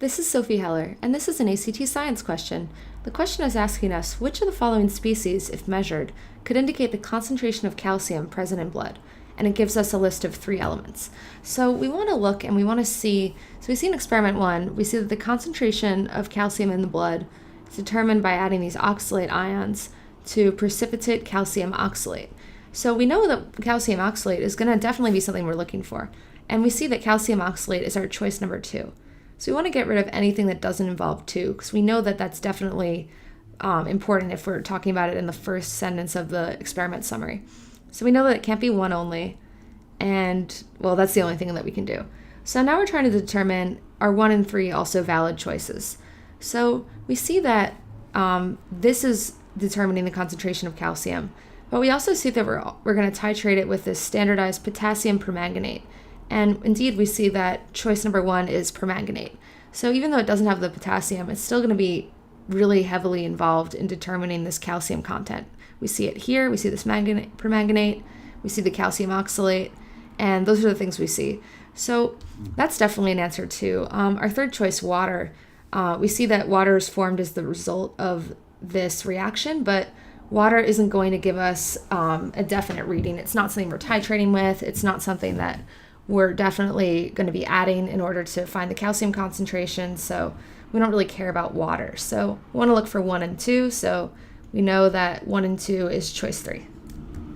This is Sophie Heller, and this is an ACT science question. The question is asking us which of the following species, if measured, could indicate the concentration of calcium present in blood, and it gives us a list of 3 elements. So we want to look and we want to see, so we see in experiment 1, we see that the concentration of calcium in the blood is determined by adding these oxalate ions to precipitate calcium oxalate. So we know that calcium oxalate is going to definitely be something we're looking for, and we see that calcium oxalate is our choice number 2. So we want to get rid of anything that doesn't involve 2, because we know that that's definitely important if we're talking about it in the first sentence of the experiment summary. So we know that it can't be 1 only, and, well, that's the only thing that we can do. So now we're trying to determine, are 1 and 3 also valid choices? So we see that this is determining the concentration of calcium, but we also see that we're going to titrate it with this standardized potassium permanganate. And indeed, we see that choice number 1 is permanganate. So even though it doesn't have the potassium, it's still going to be really heavily involved in determining this calcium content. We see it here, we see this permanganate, we see the calcium oxalate, and those are the things we see. So that's definitely an answer too. Our third choice, water, we see that water is formed as the result of this reaction, but water isn't going to give us a definite reading. It's not something we're titrating with. It's not something that we're definitely going to be adding in order to find the calcium concentration, so we don't really care about water. So we want to look for 1 and 2, so we know that 1 and 2 is choice 3.